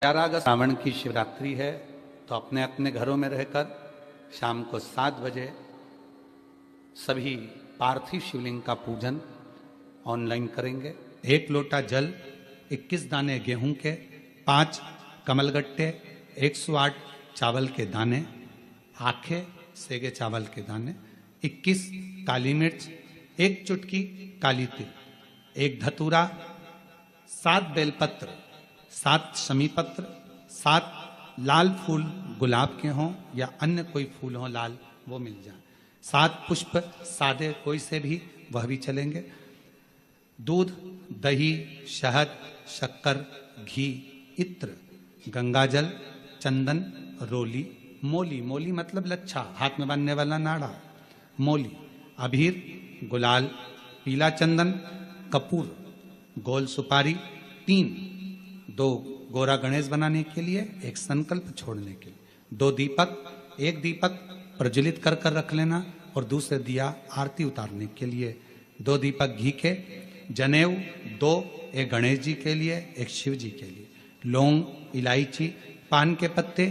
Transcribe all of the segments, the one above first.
11 अगस्त श्रावण की शिवरात्रि है, तो अपने अपने घरों में रहकर शाम को 7 बजे सभी पार्थिव शिवलिंग का पूजन ऑनलाइन करेंगे। 1 लोटा जल, 21 दाने गेहूं के, 5 कमलगट्टे, 108 चावल के दाने, आखे सेगे चावल के दाने, 21 काली मिर्च, 1 चुटकी काली तिल, 1 धतूरा, 7 बेलपत्र, 7 शमी पत्र, 7 लाल फूल गुलाब के हों या अन्य कोई फूल हो लाल वो मिल जाए, 7 पुष्प सादे कोई से भी वह भी चलेंगे, दूध, दही, शहद, शक्कर, घी, इत्र, गंगाजल, चंदन, रोली, मोली, मोली मतलब लच्छा, हाथ में बांधने वाला नाड़ा, मोली, अबीर, गुलाल, पीला चंदन, कपूर, गोल सुपारी, 2 गोरा गणेश बनाने के लिए, 1 संकल्प छोड़ने के लिए, 2 दीपक, 1 दीपक प्रज्वलित कर कर रख लेना और दूसरे दिया आरती उतारने के लिए, 2 दीपक घी के, जनेऊ 2, 1 गणेश जी के लिए, 1 शिव जी के लिए, लौंग, इलायची, पान के पत्ते,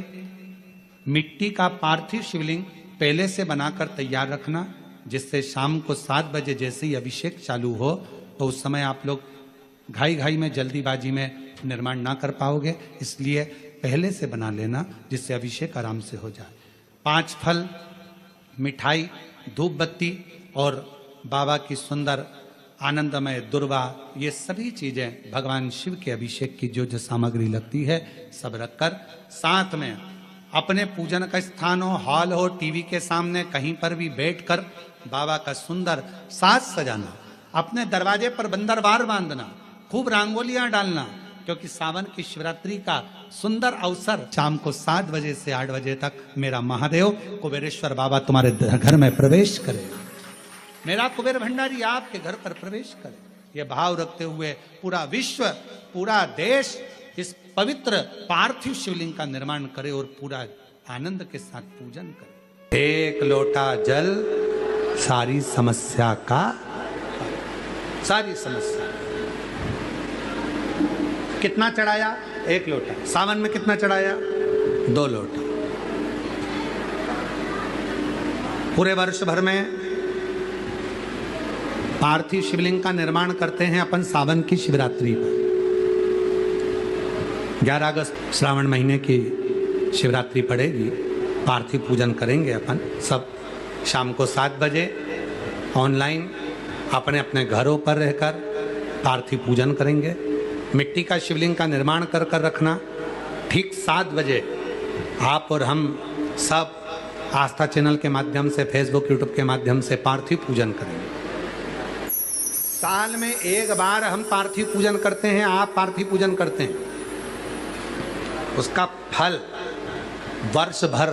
मिट्टी का पार्थिव शिवलिंग पहले से बनाकर तैयार रखना, जिससे शाम को 7 बजे जैसे ही अभिषेक चालू हो तो उस समय आप लोग घाई घाई में जल्दीबाजी में निर्माण ना कर पाओगे, इसलिए पहले से बना लेना जिससे अभिषेक आराम से हो जाए। 5 फल, मिठाई, धूप बत्ती और बाबा की सुंदर आनंदमय दुर्वा, ये सभी चीजें भगवान शिव के अभिषेक की जो जो सामग्री लगती है सब रखकर, साथ में अपने पूजन का स्थान हो, हॉल हो, टीवी के सामने कहीं पर भी बैठकर बाबा का सुंदर साज सजाना, अपने दरवाजे पर बंदरवार बांधना, खूब रंगोलियां डालना, क्योंकि सावन की शिवरात्रि का सुंदर अवसर शाम को 7 बजे से 8 बजे तक मेरा महादेव कुबेरेश्वर बाबा तुम्हारे घर में प्रवेश करे, मेरा कुबेर भंडारी आपके घर पर प्रवेश करे, ये भाव रखते हुए पूरा विश्व, पूरा देश इस पवित्र पार्थिव शिवलिंग का निर्माण करे और पूरा आनंद के साथ पूजन करे। 1 लोटा जल सारी समस्या का, सारी समस्या। कितना चढ़ाया? 1 लोटा। सावन में कितना चढ़ाया? 2 लोटा। पूरे वर्ष भर में पार्थिव शिवलिंग का निर्माण करते हैं अपन सावन की शिवरात्रि पर। 11 अगस्त श्रावण महीने की शिवरात्रि पड़ेगी, पार्थिव पूजन करेंगे अपन सब शाम को 7 बजे ऑनलाइन अपने अपने घरों पर रहकर पार्थिव पूजन करेंगे। मिट्टी का शिवलिंग का निर्माण कर कर रखना, ठीक 7 बजे आप और हम सब आस्था चैनल के माध्यम से, फेसबुक यूट्यूब के माध्यम से पार्थिव पूजन करेंगे। साल में 1 बार हम पार्थिव पूजन करते हैं, आप पार्थिव पूजन करते हैं, उसका फल वर्ष भर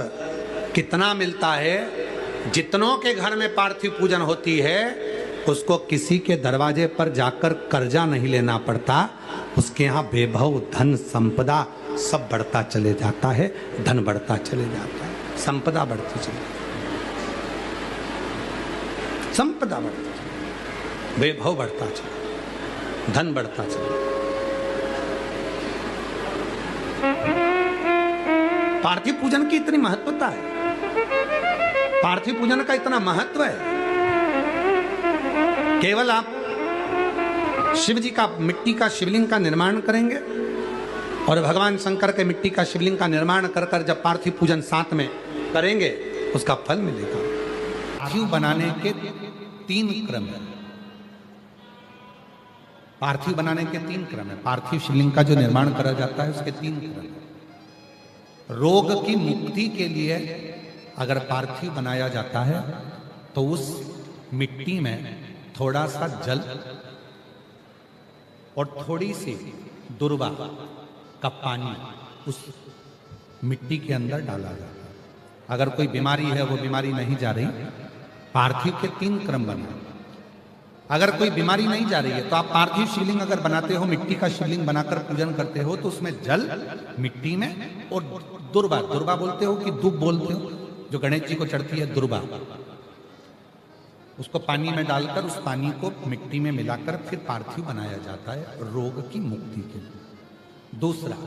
कितना मिलता है। जितनों के घर में पार्थिव पूजन होती है उसको किसी के दरवाजे पर जाकर कर्जा नहीं लेना पड़ता, उसके यहाँ वैभव, धन, संपदा सब बढ़ता चले जाता है, धन बढ़ता चले जाता है, संपदा बढ़ती चली, संपदा बढ़ती चली, वैभव बढ़ता चला, धन बढ़ता चला। पार्थिव पूजन की इतनी महत्वता है, पार्थिव पूजन का इतना महत्व है, केवल आप शिव जी का मिट्टी का शिवलिंग का निर्माण करेंगे और भगवान शंकर के मिट्टी का शिवलिंग का निर्माण कर कर जब पार्थिव पूजन साथ में करेंगे उसका फल मिलेगा। पार्थिव बनाने के 3 क्रम है, पार्थिव बनाने के 3 क्रम है। पार्थिव शिवलिंग का जो निर्माण करा जाता है उसके 3 क्रम है। रोग की मुक्ति के लिए अगर पार्थिव बनाया जाता है तो उस मिट्टी में थोड़ा सा जल और थोड़ी सी दुर्वा का पानी उस मिट्टी के अंदर डाला जाता है। अगर कोई बीमारी है वो बीमारी नहीं जा रही, पार्थिव के 3 क्रम बने। अगर कोई बीमारी नहीं जा रही है तो आप पार्थिव शिवलिंग अगर बनाते हो, मिट्टी का शिवलिंग बनाकर पूजन करते हो, तो उसमें जल मिट्टी में और दुर्वा, दुर्वा बोलते हो कि दूब बोलते हो, जो गणेश जी को चढ़ती है दुर्वा, उसको पानी में डालकर उस पानी को मिट्टी में मिलाकर फिर पार्थिव बनाया जाता है रोग की मुक्ति के लिए। दूसरा,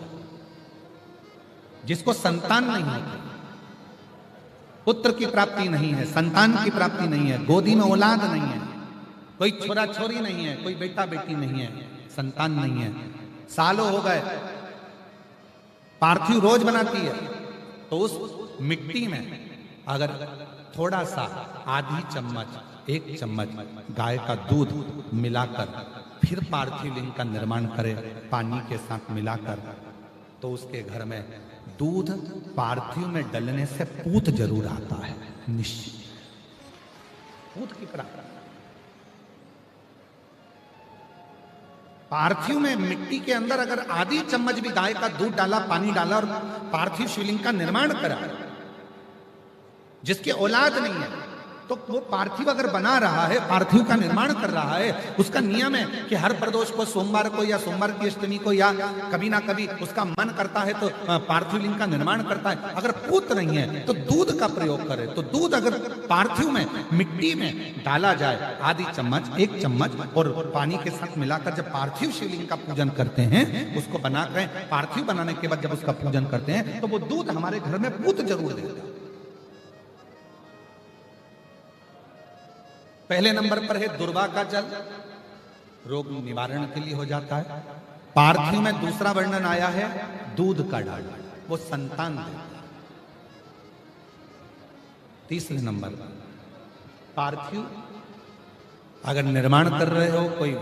जिसको संतान नहीं होती, पुत्र की प्राप्ति नहीं है, संतान की प्राप्ति नहीं है, गोदी में औलाद नहीं है, कोई छोरा छोरी नहीं है, कोई बेटा बेटी नहीं है, संतान नहीं है, सालों हो गए, पार्थिव रोज बनाती है, तो उस मिट्टी में अगर थोड़ा सा आधी चम्मच, 1 चम्मच गाय का दूध मिलाकर फिर पार्थिव लिंग का निर्माण करे पानी के साथ मिलाकर, तो उसके घर में दूध पार्थिव में डलने से पूत जरूर आता है, निश्चित पूत की प्राप्ति। पार्थिव में मिट्टी के अंदर अगर आधी चम्मच भी गाय का दूध डाला, पानी डाला और पार्थिव शिवलिंग का निर्माण करा, जिसके औलाद नहीं है, तो वो पार्थिव अगर बना रहा है, पार्थिव का निर्माण कर रहा है, उसका नियम है कि हर प्रदोष को, सोमवार को या सोमवार की अष्टमी को या कभी ना कभी उसका मन करता है तो पार्थिव लिंग का निर्माण करता है। अगर पूत नहीं है तो दूध का प्रयोग करे, तो दूध अगर पार्थिव में मिट्टी में डाला जाए, आधी चम्मच, 1 चम्मच और पानी के साथ मिलाकर जब पार्थिव शिवलिंग का पूजन करते हैं, उसको बनाकर पार्थिव बनाने के बाद जब उसका पूजन करते हैं, तो वो दूध हमारे घर में पूत जरूर देता है। पहले नंबर पर है दुर्वा का जल, रोग निवारण के लिए हो जाता है। पार्थिव में दूसरा वर्णन आया है दूध का डालना, वो संतान देता है। तीसरे नंबर पर पार्थिव अगर निर्माण कर रहे हो, कोई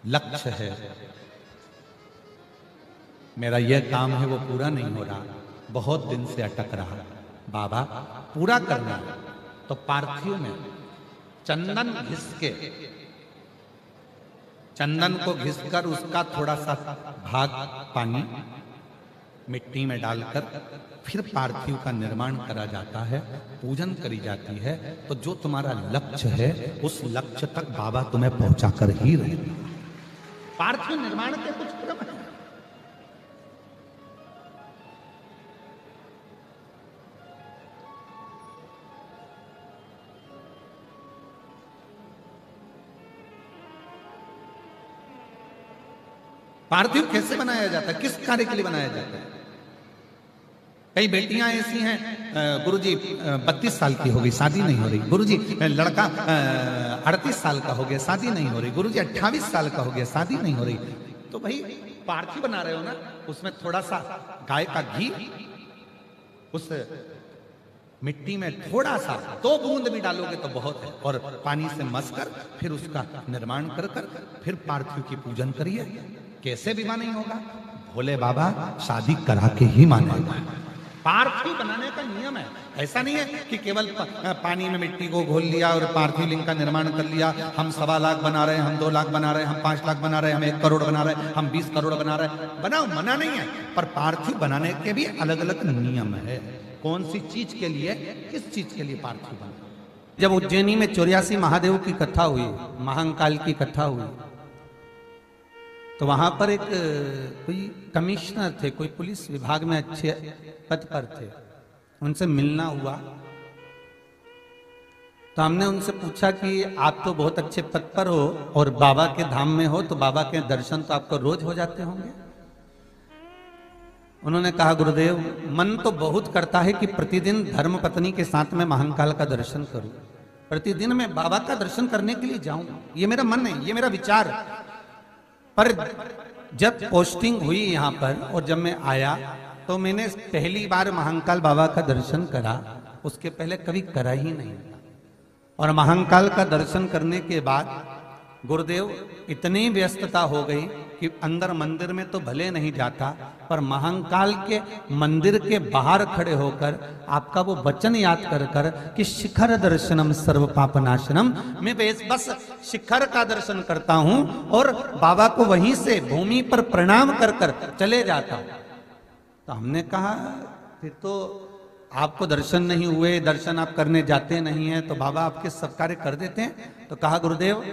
लक्ष्य है, मेरा यह काम है वो पूरा नहीं हो रहा, बहुत दिन से अटक रहा, बाबा पूरा करना है, तो पार्थिव में चंदन घिस के, चंदन को घिसकर उसका थोड़ा सा भाग पानी मिट्टी में डालकर फिर पार्थिव का निर्माण करा जाता है, पूजन करी जाती है। तो जो तुम्हारा लक्ष्य है उस लक्ष्य तक बाबा तुम्हें पहुंचा कर ही रहेगा। पार्थिव निर्माण के कुछ क्रम है। पार्थिव कैसे बनाया जाता है, किस कार्य के लिए बनाया जाता है? कई बेटियां ऐसी हैं, गुरुजी 32 साल की हो गई, शादी नहीं हो रही, गुरुजी लड़का 38 साल का हो गया, शादी नहीं हो रही, गुरुजी 28 साल का हो गया, शादी नहीं हो रही। तो भाई पार्थिव बना रहे हो ना, उसमें थोड़ा सा गाय का घी उस मिट्टी में थोड़ा सा 2 बूंद भी डालोगे तो बहुत है, और पानी से मसकर फिर उसका निर्माण कर फिर पार्थिव की पूजन करिए। कैसे विवाह नहीं होगा? भोले बाबा शादी करा के ही मानेगा। पार्थिव बनाने का नियम है, ऐसा नहीं है कि केवल पानी में मिट्टी को घोल लिया और पार्थिव लिंग का निर्माण कर लिया। हम 1.25 लाख बना रहे हैं, हम 2 लाख बना रहे हैं, हम 5 लाख बना रहे हैं, हम 1 करोड़ बना रहे हैं, हम 20 करोड़ बना रहे हैं। बनाओ, मना नहीं है, पर पार्थिव बनाने के भी अलग अलग नियम है। कौन सी चीज के लिए, किस चीज के लिए पार्थिव बना। जब उज्जैनी में 84 महादेव की कथा हुई, महाकाल की कथा हुई, तो वहां पर एक कोई कमिश्नर थे, कोई पुलिस विभाग में अच्छे पद पर थे, उनसे मिलना हुआ। तो हमने उनसे पूछा कि आप तो बहुत अच्छे पद पर हो और बाबा के धाम में हो, तो बाबा के दर्शन तो आपको रोज हो जाते होंगे। उन्होंने कहा, गुरुदेव मन तो बहुत करता है कि प्रतिदिन धर्म पत्नी के साथ में महाकाल का दर्शन करूं, प्रतिदिन मैं बाबा का दर्शन करने के लिए जाऊं, ये मेरा मन है, ये मेरा विचार। पर जब पोस्टिंग हुई यहाँ पर और जब मैं आया तो मैंने पहली बार महाकाल बाबा का दर्शन करा, उसके पहले कभी करा ही नहीं। और महाकाल का दर्शन करने के बाद गुरुदेव इतनी व्यस्तता हो गई कि अंदर मंदिर में तो भले नहीं जाता, पर महाकाल के मंदिर के बाहर खड़े होकर आपका वो वचन याद कर कर कि शिखर दर्शनम सर्व पापनाशनम, मैं बस शिखर का दर्शन करता हूं और बाबा को वहीं से भूमि पर प्रणाम कर कर चले जाता हूं। तो हमने कहा, फिर तो आपको दर्शन नहीं हुए, दर्शन आप करने जाते नहीं हैं, तो बाबा आपके सब कार्य कर देते हैं। तो कहा, गुरुदेव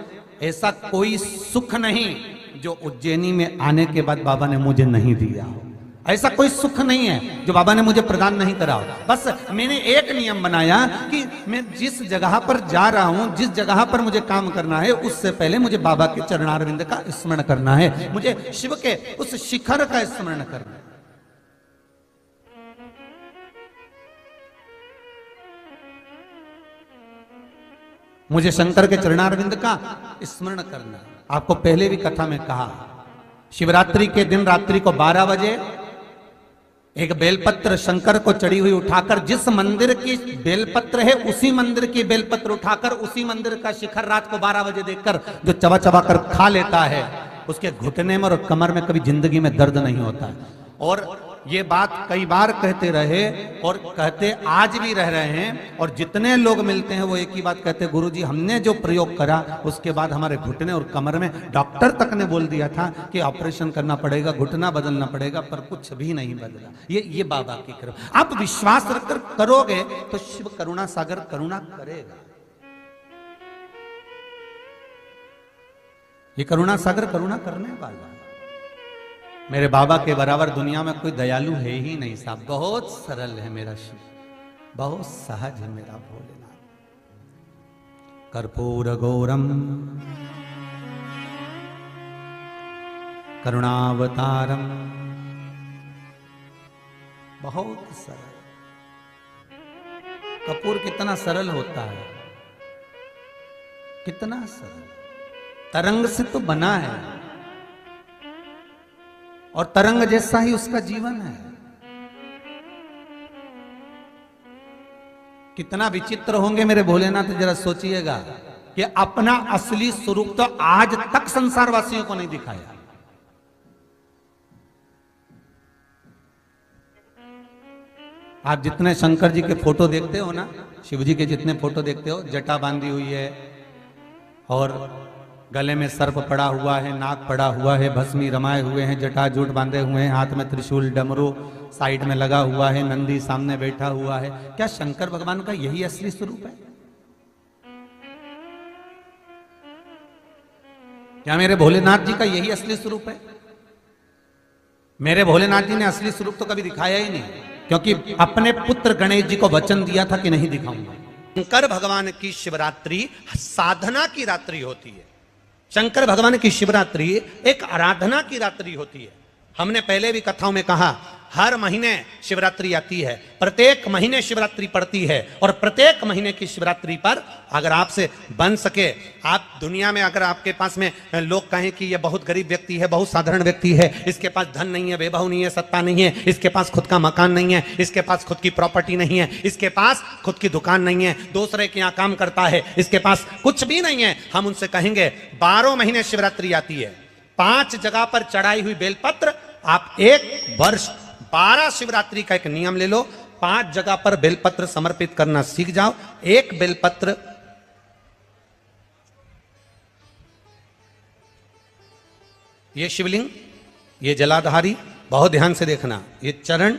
ऐसा कोई सुख नहीं जो उज्जैनी में आने के बाद बाबा ने मुझे नहीं दिया हो, ऐसा कोई सुख नहीं है जो बाबा ने मुझे प्रदान नहीं करा हो। बस मैंने एक नियम बनाया कि मैं जिस जगह पर जा रहा हूं, जिस जगह पर मुझे काम करना है, उससे पहले मुझे बाबा के चरणारविंद का स्मरण करना है, मुझे शिव के उस शिखर का स्मरण करना है। मुझे शंकर के चरणारविंद का स्मरण करना। आपको पहले भी कथा में कहा, शिवरात्रि के दिन रात्रि को 12 बजे एक बेलपत्र शंकर को चढ़ी हुई उठाकर, जिस मंदिर की बेलपत्र है उसी मंदिर की बेलपत्र उठाकर उसी मंदिर का शिखर रात को 12 बजे देखकर जो चबा चबा कर खा लेता है, उसके घुटने में और कमर में कभी जिंदगी में दर्द नहीं होता है। और ये बात कई बार कहते रहे और कहते आज भी रह रहे हैं, और जितने लोग मिलते हैं वो एक ही बात कहते हैं, गुरुजी हमने जो प्रयोग करा उसके बाद हमारे घुटने और कमर में, डॉक्टर तक ने बोल दिया था कि ऑपरेशन करना पड़ेगा, घुटना बदलना पड़ेगा, पर कुछ भी नहीं बदला। ये बाबा की कृपा। आप विश्वास रखकर करोगे तो शिव करुणा सागर करुणा करेगा। ये करुणा सागर करुणा करने वाला। मेरे बाबा के बराबर दुनिया में कोई दयालु है ही नहीं साहब। बहुत सरल है मेरा शिव, बहुत सहज है मेरा भोलेनाथ। कर्पूर गौरम करुणावतारम, बहुत सरल। कपूर कितना सरल होता है, कितना सरल। तरंग से तो बना है और तरंग जैसा ही उसका जीवन है। कितना विचित्र होंगे मेरे भोलेनाथ, जरा सोचिएगा कि अपना असली स्वरूप तो आज तक संसारवासियों को नहीं दिखाया। आप जितने शंकर जी के फोटो देखते हो ना, शिव जी के जितने फोटो देखते हो, जटा बांधी हुई है और गले में सर्प पड़ा हुआ है, नाक पड़ा हुआ है, भस्मी रमाए हुए हैं, जटा जूट बांधे हुए हैं, हाथ में त्रिशूल डमरू साइड में लगा हुआ है, नंदी सामने बैठा हुआ है। क्या शंकर भगवान का यही असली स्वरूप है? क्या मेरे भोलेनाथ जी का यही असली स्वरूप है? मेरे भोलेनाथ जी ने असली स्वरूप तो कभी दिखाया ही नहीं, क्योंकि अपने पुत्र गणेश जी को वचन दिया था कि नहीं दिखाऊंगा। शंकर भगवान की शिवरात्रि साधना की रात्रि होती है। शंकर भगवान की शिवरात्रि एक आराधना की रात्रि होती है। हमने पहले भी कथाओं में कहा, हर महीने शिवरात्रि आती है, प्रत्येक महीने शिवरात्रि पड़ती है, और प्रत्येक महीने की शिवरात्रि पर अगर आपसे बन सके, आप दुनिया में अगर आपके पास में लोग कहें कि ये बहुत गरीब व्यक्ति है, बहुत साधारण व्यक्ति है, इसके पास धन नहीं है, वैभव नहीं है, सत्ता नहीं है, इसके पास खुद का मकान नहीं है, इसके पास खुद की प्रॉपर्टी नहीं है, इसके पास खुद की दुकान नहीं है, दूसरे के यहाँ काम करता है, इसके पास कुछ भी नहीं है, हम उनसे कहेंगे 12 महीने शिवरात्रि आती है, 5 जगह पर चढ़ाई हुई बेलपत्र, आप एक वर्ष 12 शिवरात्रि का एक नियम ले लो, 5 जगह पर बेलपत्र समर्पित करना सीख जाओ। एक बेलपत्र ये शिवलिंग, ये जलाधारी, बहुत ध्यान से देखना, ये चरण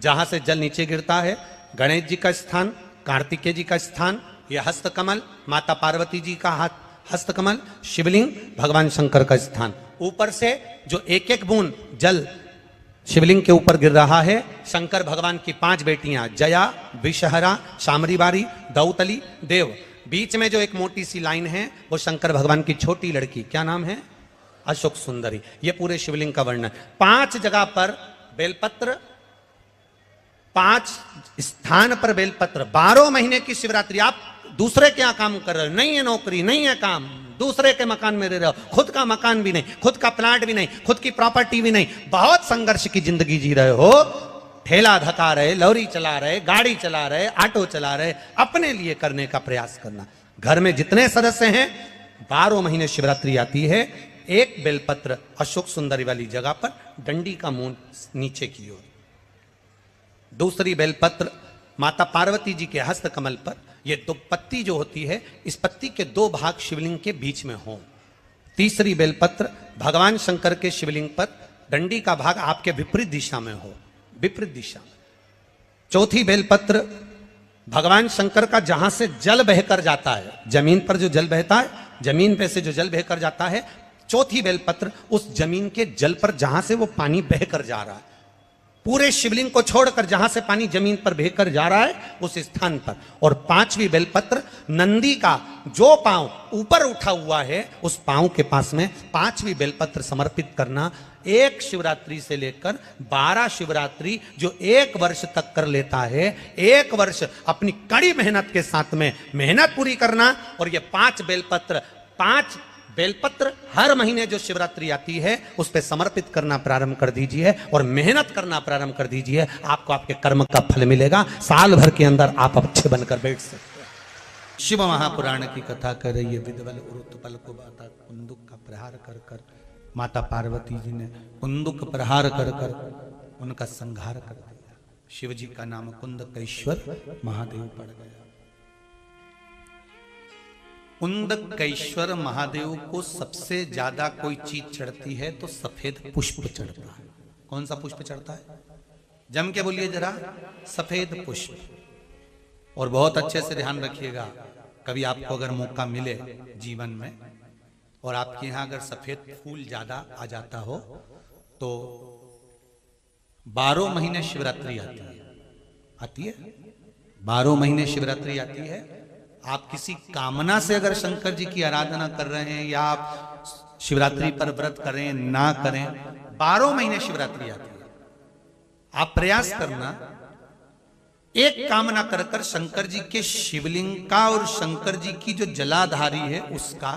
जहां से जल नीचे गिरता है, गणेश जी का स्थान, कार्तिकेय जी का स्थान, ये हस्तकमल माता पार्वती जी का हाथ हस्तकमल, शिवलिंग भगवान शंकर का स्थान। ऊपर से जो एक एक बूंद जल शिवलिंग के ऊपर गिर रहा है, शंकर भगवान की 5 बेटियां, जया, विषहरा, शामरीबारी, दौतली, देव। बीच में जो एक मोटी सी लाइन है वो शंकर भगवान की छोटी लड़की, क्या नाम है? अशोक सुंदरी। ये पूरे शिवलिंग का वर्णन। 5 जगह पर बेलपत्र, 5 स्थान पर बेलपत्र, 12 महीने की शिवरात्रि। आप दूसरे क्या काम कर रहे हो? नहीं है नौकरी, नहीं है काम, दूसरे के मकान में रह रहे हो, खुद का मकान भी नहीं, खुद का प्लाट भी नहीं, खुद की प्रॉपर्टी भी नहीं, बहुत संघर्ष की जिंदगी जी रहे हो, ठेला धका रहे, लॉरी चला रहे, गाड़ी चला रहे, ऑटो चला रहे, अपने लिए करने का प्रयास करना। घर में जितने सदस्य हैं, 12 महीने शिवरात्रि आती है, एक बेलपत्र अशोक सुंदरी वाली जगह पर, डंडी का मुंह नीचे की ओर। दूसरी बेलपत्र माता पार्वती जी के हस्त कमल पर, ये 2 पत्ती जो होती है, इस पत्ती के 2 भाग शिवलिंग के बीच में हो। तीसरी बेलपत्र भगवान शंकर के शिवलिंग पर, डंडी का भाग आपके विपरीत दिशा में हो, विपरीत दिशा में। चौथी बेलपत्र भगवान शंकर का जहां से जल बहकर जाता है, जमीन पर जो जल बहता है, जमीन पे से जो जल बहकर जाता है, चौथी बेलपत्र उस जमीन के जल पर जहां से वो पानी बहकर जा रहा है, पूरे शिवलिंग को छोड़कर जहां से पानी जमीन पर बहकर जा रहा है उस स्थान पर, और 5वीं बेलपत्र नंदी का जो पांव ऊपर उठा हुआ है उस पांव के पास में 5वीं बेलपत्र समर्पित करना। एक शिवरात्रि से लेकर 12 शिवरात्रि जो 1 वर्ष तक कर लेता है, 1 वर्ष अपनी कड़ी मेहनत के साथ में मेहनत पूरी करना, और ये 5 बेलपत्र हर महीने जो शिवरात्रि आती है उस पे समर्पित करना प्रारंभ कर दीजिए और मेहनत करना प्रारंभ कर दीजिए। आपको आपके कर्म का फल मिलेगा। साल भर के अंदर आप अच्छे बनकर बैठ सकते हैं। शिव महापुराण की कथा कर रही है। विदवल उरुतपल को बाता कुंदुक का प्रहार कर कर माता पार्वती जी ने कुंदुक प्रहार कर कर उनका संहार कर दिया। शिव जी का नाम कुंदकेश्वर महादेव पड़ गया। कुंदकेश्वर महादेव को सबसे ज्यादा कोई चीज चढ़ती है तो सफेद पुष्प चढ़ता है। कौन सा पुष्प चढ़ता है? जम के बोलिए जरा। सफेद पुष्प। और बहुत अच्छे से ध्यान रखिएगा, कभी आपको अगर मौका मिले जीवन में और आपके यहां अगर सफेद फूल ज्यादा आ जाता हो तो 12 महीने शिवरात्रि आती है 12 महीने शिवरात्रि आती है। आप किसी कामना से अगर शंकर जी की आराधना कर रहे हैं या आप शिवरात्रि पर व्रत करें ना करें, 12 महीने शिवरात्रि आती है। आप प्रयास करना, एक कामना कर कर शंकर जी के शिवलिंग का और शंकर जी की जो जलाधारी है उसका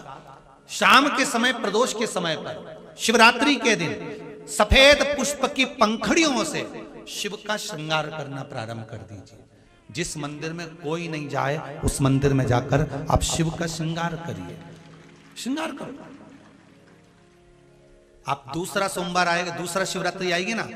शाम के समय, प्रदोष के समय पर, शिवरात्रि के दिन सफेद पुष्प की पंखड़ियों से शिव का श्रृंगार करना प्रारंभ कर दीजिए। जिस मंदिर में कोई नहीं जाए उस मंदिर में जाकर आप शिव का श्रृंगार करिए। श्रृंगार करो। आप दूसरा सोमवार आएगा, दूसरा शिवरात्रि आएगी ना,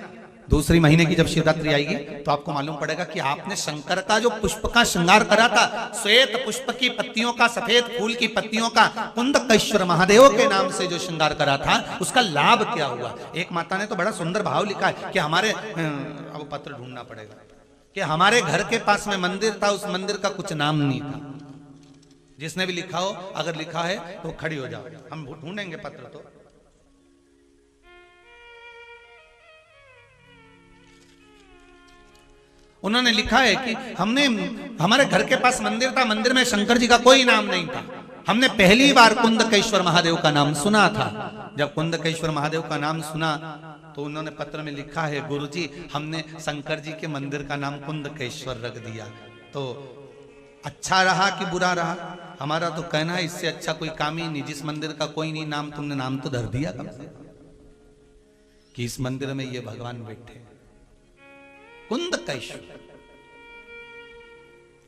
दूसरी महीने की जब शिवरात्रि आएगी तो आपको मालूम पड़ेगा कि आपने शंकर का जो पुष्प का श्रृंगार करा था, श्वेत पुष्प की पत्तियों का, सफेद फूल की पत्तियों का, कुंदकेश्वर महादेव के नाम से जो श्रृंगार करा था, उसका लाभ क्या हुआ। एक माता ने तो बड़ा सुंदर भाव लिखा है कि हमारे, अब पत्र ढूंढना पड़ेगा, कि हमारे घर के पास में मंदिर था, उस मंदिर का कुछ नाम नहीं था। जिसने भी लिखा हो, अगर लिखा है तो खड़ी हो जाओ, हम ढूंढेंगे पत्र। तो उन्होंने लिखा है कि हमारे घर के पास मंदिर था, मंदिर में शंकर जी का कोई नाम नहीं था। हमने पहली बार कुंदकेश्वर महादेव का नाम सुना था। जब कुंदकेश्वर महादेव का नाम सुना तो उन्होंने पत्र में लिखा है, गुरुजी हमने शंकर जी के मंदिर का नाम कुंदकेश्वर रख दिया। तो अच्छा रहा कि बुरा रहा, हमारा तो कहना है इससे अच्छा कोई काम ही नहीं। जिस मंदिर का कोई नहीं नाम, तुमने नाम तो धर दिया कम से कि इस मंदिर में ये भगवान बैठे। कुंदकेश्वर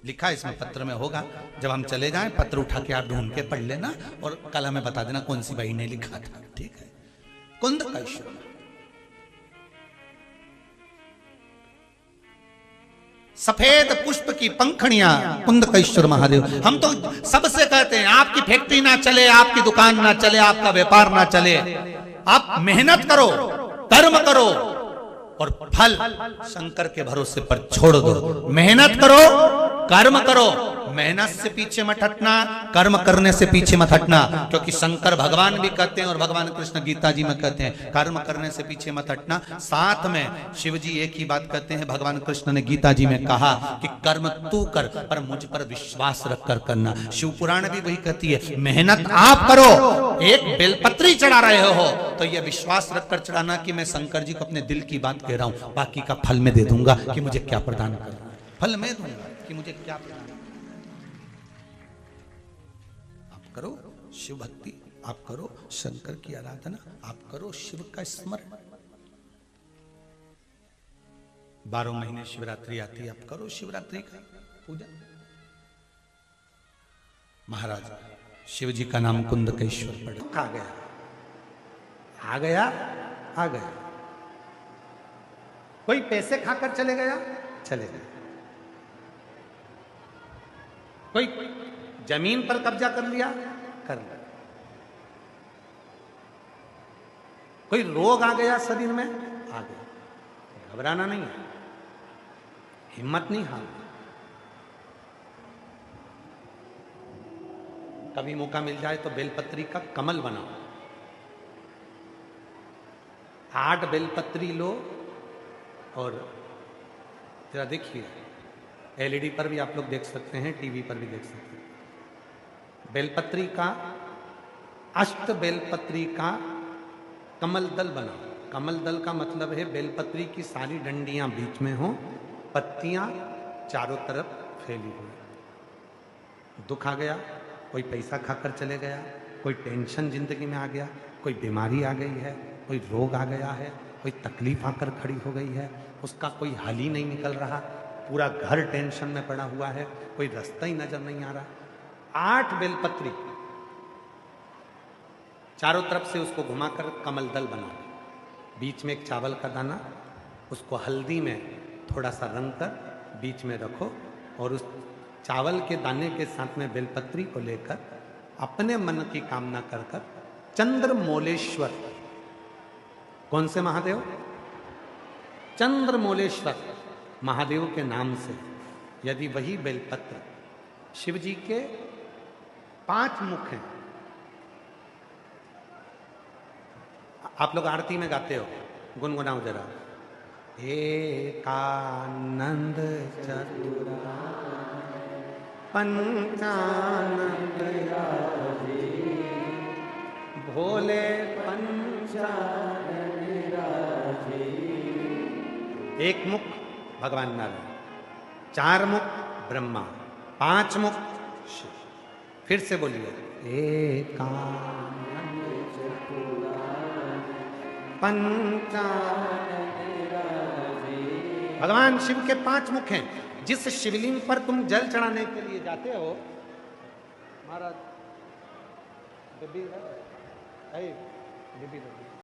लिखा इसमें, पत्र में होगा। जब हम चले जाएं पत्र उठा के आप ढूंढ के पढ़ लेना और कल हमें बता देना कौन सी बहन ने लिखा था। ठीक है। कुंदकेश्वर सफेद पुष्प की पंखड़ियां, कुंदकेश्वर महादेव। हम तो सबसे कहते हैं आपकी फैक्ट्री ना चले, आपकी दुकान ना चले, आपका व्यापार ना चले, आप मेहनत करो, कर्म करो और फल शंकर के भरोसे पर छोड़ दो। मेहनत करो, कर्म करो, मेहनत से पीछे मत हटना, कर्म करने से पीछे मत हटना। क्योंकि शंकर भगवान भी कहते हैं और भगवान कृष्ण गीता जी में कहते हैं कर्म करने से पीछे मत हटना। साथ में शिव जी एक ही बात कहते हैं, भगवान कृष्ण ने गीता जी में कहा कि कर्म तू कर पर मुझ पर विश्वास रख कर करना। शिव पुराण भी वही कहती है, मेहनत आप करो। एक बेलपत्री चढ़ा रहे हो तो यह विश्वास रखकर चढ़ाना कि मैं शंकर जी को अपने दिल की बात कह रहा हूं, बाकी का फल मैं दे दूंगा कि मुझे क्या प्रदान करना। फल मैं दूंगा कि मुझे क्या प्रदान। आप करो शिव भक्ति, आप करो शंकर की आराधना, आप करो शिव का स्मरण। 12 महीने शिवरात्रि आती है, आप करो शिवरात्रि का पूजा। महाराज शिव जी का नाम कुंदकेश्वर पड़ आ गया, आ गया, आ गया। कोई पैसे खाकर चले गया, चले गए। कोई जमीन पर कब्जा कर लिया, कर लिया। कोई रोग आ गया शरीर में, आ गया। घबराना नहीं है, हिम्मत नहीं हारना। कभी मौका मिल जाए तो बेलपत्री का कमल बनाओ, 8 बेलपत्री लो, और जरा देखिए, एलईडी पर भी आप लोग देख सकते हैं, टीवी पर भी देख सकते हैं। बेलपत्री का, अष्ट बेलपत्री का कमल दल बना। कमल दल का मतलब है बेलपत्री की सारी डंडियां बीच में हों, पत्तियां चारों तरफ फैली हुई। दुख आ गया, कोई पैसा खाकर चले गया, कोई टेंशन जिंदगी में आ गया, कोई बीमारी आ गई है, कोई रोग आ गया है, कोई तकलीफ आकर खड़ी हो गई है, उसका कोई हल ही नहीं निकल रहा, पूरा घर टेंशन में पड़ा हुआ है, कोई रास्ता ही नजर नहीं आ रहा। 8 बेलपत्री चारों तरफ से उसको घुमाकर कमल दल बना लो। बीच में एक चावल का दाना, उसको हल्दी में थोड़ा सा रंग कर बीच में रखो और उस चावल के दाने के साथ में बेलपत्री को लेकर अपने मन की कामना कर कर चंद्रमौलेश्वर, कौन से महादेव? चंद्रमौलेश्वर महादेव के नाम से यदि वही बेलपत्र, शिव जी के 5 मुख हैं। आप लोग आरती में गाते हो, गुनगुनाओ जरा। एकानंद चतुरा पंचानंद भोले पंचानंद। एक मुख भगवान नारायण, 4 मुख ब्रह्मा, 5 मुख शिव। फिर से बोलिए, एकानंद चतुरा पंचानंद। भगवान शिव के 5 मुख हैं। जिस शिवलिंग पर तुम जल चढ़ाने के लिए जाते हो, महाराज